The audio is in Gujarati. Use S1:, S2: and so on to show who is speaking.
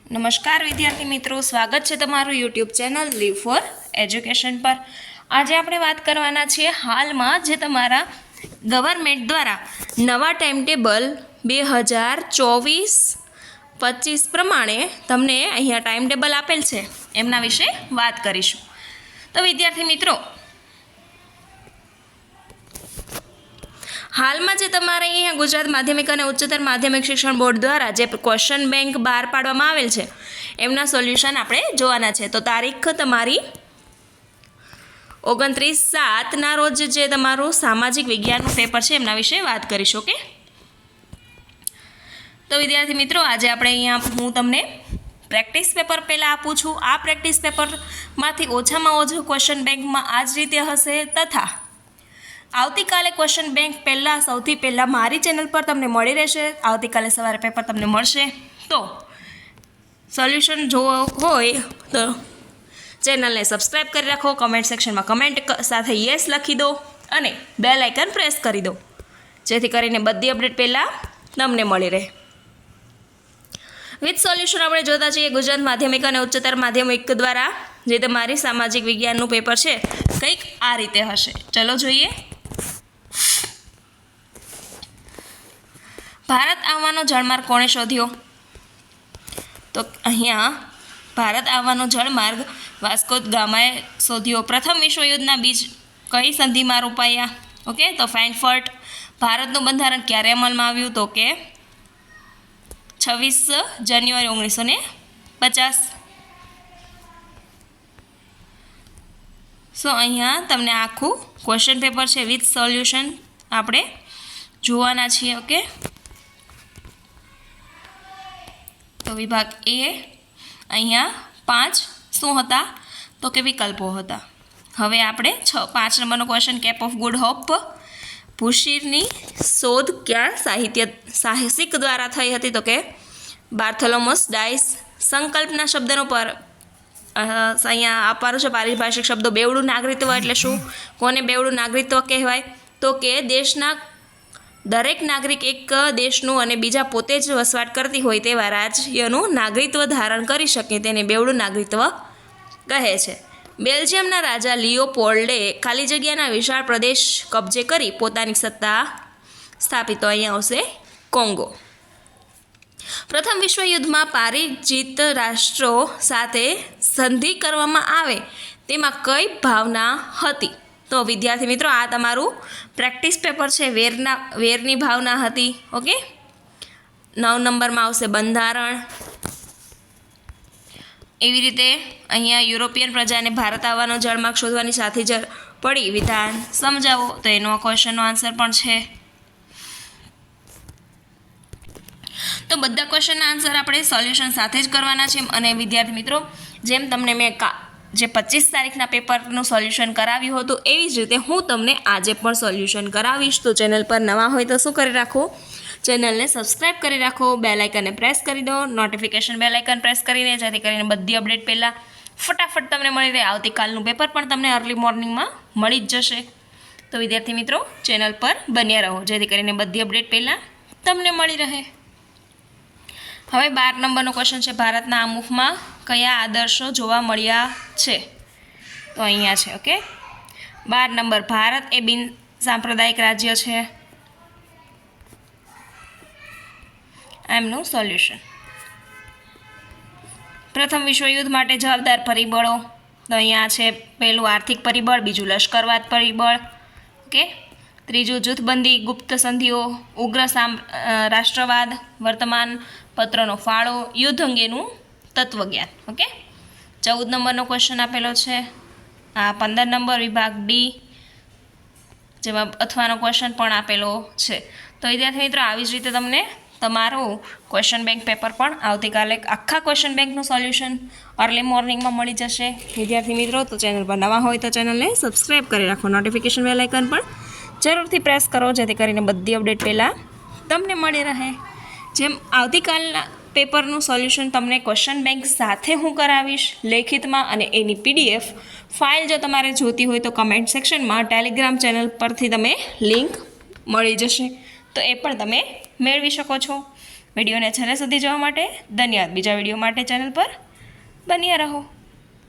S1: નમસ્કાર વિદ્યાર્થી મિત્રો, સ્વાગત છે તમારું YouTube channel live for education પર। આજે આપણે વાત કરવાના છીએ હાલમાં જે તમારા ગવર્મેન્ટ દ્વારા નવા ટાઈમ ટેબલ 2024-25 પ્રમાણે તમને અહીંયા ટાઈમ ટેબલ આપેલ છે એમના વિશે વાત કરીશું। તો વિદ્યાર્થી મિત્રો, હાલમાં જે તમારે અહીંયા ગુજરાત માધ્યમિક અને ઉચ્ચતર માધ્યમિક શિક્ષણ બોર્ડ દ્વારા જે ક્વેશ્ચન બેંક બહાર પાડવામાં આવેલ છે એમના સોલ્યુશન આપણે જોવાના છે। તો તારીખ તમારી 29/7ના રોજ જે તમારું સામાજિક વિજ્ઞાનનું પેપર છે એમના વિશે વાત કરીશું। ઓકે, તો વિદ્યાર્થી મિત્રો, આજે આપણે અહીંયા હું તમને પ્રેક્ટિસ પેપર પહેલાં આપું છું। આ પ્રેક્ટિસ પેપરમાંથી ઓછામાં ઓછું ક્વેશ્ચન બેંકમાં આ જ રીતે હશે, તથા આવતીકાલે ક્વેશ્ચન બેંક પહેલાં સૌથી પહેલાં મારી ચેનલ પર તમને મળી રહેશે। આવતીકાલે સવારે પેપર તમને મળશે। તો સોલ્યુશન જોવો હોય તો ચેનલને સબસ્ક્રાઈબ કરી રાખો, કમેન્ટ સેક્શનમાં કમેન્ટ સાથે યસ લખી દો અને બેલ આઇકન પ્રેસ કરી દો, જેથી કરીને બધી અપડેટ પહેલાં તમને મળી રહે। વિથ સોલ્યુશન આપણે જોતા છીએ ગુજરાત માધ્યમિક અને ઉચ્ચતર માધ્યમિક દ્વારા જે તમારી સામાજિક વિજ્ઞાનનું પેપર છે કંઈક આ રીતે હશે। ચલો જોઈએ। ભારત આવવાનો જળમાર્ગ કોણે શોધ્યો? તો અહીંયા ભારત આવવાનો જળમાર્ગ વાસ્કો દ ગામાએ શોધ્યો। પ્રથમ વિશ્વયુદ્ધના બીજ કઈ સંધિમાં રોપાયા? ઓકે, તો ફ્રેન્કફર્ટ। ભારતનું બંધારણ ક્યારે અમલમાં આવ્યું? તો કે 26 જાન્યુઆરી 1950। સો અહીંયા તમને આખું ક્વેશ્ચન પેપર છે વિથ સોલ્યુશન આપણે જોવાના છીએ। ઓકે, તો વિભાગ એ અહીંયા 5 શું હતા? તો કે વિકલ્પો હતા। હવે આપણે 5 નંબરનો question, Cape of Good Hope ભૂશીરની શોધ ક્યાં સાહસિક દ્વારા થઈ હતી? તો કે બાર્થોલોમસ ડાયસ। સંકલ્પના શબ્દનો પર અહીંયા આપવાનું છે પારિભાષિક શબ્દો। બેવડું નાગરિકત્વ એટલે શું? કોને બેવડું નાગરિકત્વ કહેવાય? તો કે દેશના દરેક નાગરિક એક દેશનું અને બીજા પોતે જ વસવાટ કરતી હોય તેવા રાજ્યનું નાગરિકત્વ ધારણ કરી શકે તેને બેવડું નાગરિકત્વ કહે છે। બેલ્જિયમના રાજા લિયોપોલ્ડે ખાલી જગ્યાના વિશાળ પ્રદેશ કબજે કરી પોતાની સત્તા સ્થાપિત। તો અહીંયા આવશે કોંગો। પ્રથમ વિશ્વયુદ્ધમાં પારિજિત રાષ્ટ્રો સાથે સંધિ કરવામાં આવે તેમાં કઈ ભાવના હતી? તો વિદ્યાર્થી મિત્રો, આ તમારું પ્રેક્ટિસ પેપર છે, વેરની ભાવના હતી। ઓકે, 9 નંબરમાં આવશે બંધારણ। એવી રીતે અહીંયા યુરોપિયન પ્રજાને ભારત આવવાનો જળમાર્ગ શોધવાની સાથે જ પડી વિધાન સમજાવો, તો એનો ક્વેશ્ચનનો આન્સર પણ છે। તો બધા ક્વેશ્ચનના આન્સર આપણે સોલ્યુશન સાથે જ કરવાના છે। અને વિદ્યાર્થી મિત્રો, જેમ તમને મેં જે 25 તારીખના પેપરનું સોલ્યુશન કરાવ્યું હતું એવી જ રીતે હું તમને આજે પણ સોલ્યુશન કરાવીશ। તો ચેનલ પર નવા હોય તો શું કરી રાખો? ચેનલને સબસ્ક્રાઈબ કરી રાખો, બેલ આઇકનને પ્રેસ કરી દો, નોટિફિકેશન બેલ આઇકન પ્રેસ કરીને, જેથી કરીને બધી અપડેટ પહેલાં ફટાફટ તમને મળી રહે। આવતીકાલનું પેપર પણ તમને અર્લી મોર્નિંગમાં મળી જ જશે। તો વિદ્યાર્થી મિત્રો, ચેનલ પર બન્યા રહો, જેથી કરીને બધી અપડેટ પહેલાં તમને મળી રહે। હવે 12 નંબરનો ક્વેશ્ચન છે, ભારતના આમુખમાં કયા આદર્શો જોવા મળ્યા છે? તો અહીંયા છે। ઓકે, 12 નંબર, ભારત એ બિન સાંપ્રદાયિક રાજ્ય છે, એમનું સોલ્યુશન। પ્રથમ વિશ્વયુદ્ધ માટે જવાબદાર પરિબળો, તો અહીંયા છે પહેલું આર્થિક પરિબળ, બીજું લશ્કરવાદ પરિબળ, ઓકે, ત્રીજું જૂથબંધી, ગુપ્ત સંધિઓ, ઉગ્ર રાષ્ટ્રવાદ, વર્તમાન પત્રનો ફાળો, યુદ્ધ અંગેનું તત્વજ્ઞાન। ઓકે, 14 નંબરનો ક્વેશ્ચન આપેલો છે। આ 15 નંબર વિભાગ ડી, જેમાં અથવાનો ક્વેશ્ચન પણ આપેલો છે। તો વિદ્યાર્થી મિત્રો, આવી જ રીતે તમને તમારું ક્વેશ્ચન બેંક પેપર પણ આવતીકાલે આખા ક્વેશ્ચન બેંકનું સોલ્યુશન અર્લી મોર્નિંગમાં મળી જશે। વિદ્યાર્થી મિત્રો, તો ચેનલ પર નવા હોય તો ચેનલને સબસ્ક્રાઈબ કરી રાખો, નોટિફિકેશન બેલ આઇકન પણ જરૂરથી પ્રેસ કરો, જેથી કરીને બધી અપડેટ પહેલાં તમને મળી રહે। જેમ આવતીકાલના પેપરનું સોલ્યુશન તમને ક્વેશ્ચન બેંક સાથે હું કરાવીશ લેખિતમાં, અને એની PDF ફાઇલ જો તમારે જોતી હોય તો કમેન્ટ સેક્શનમાં ટેલિગ્રામ ચેનલ પરથી તમે લિંક મળી જશે, તો એ પણ તમે મેળવી શકો છો। વિડીયોને છેલ્લે સુધી જોવા માટે ધન્યવાદ. બીજા વિડીયો માટે ચેનલ પર બન્યા રહો.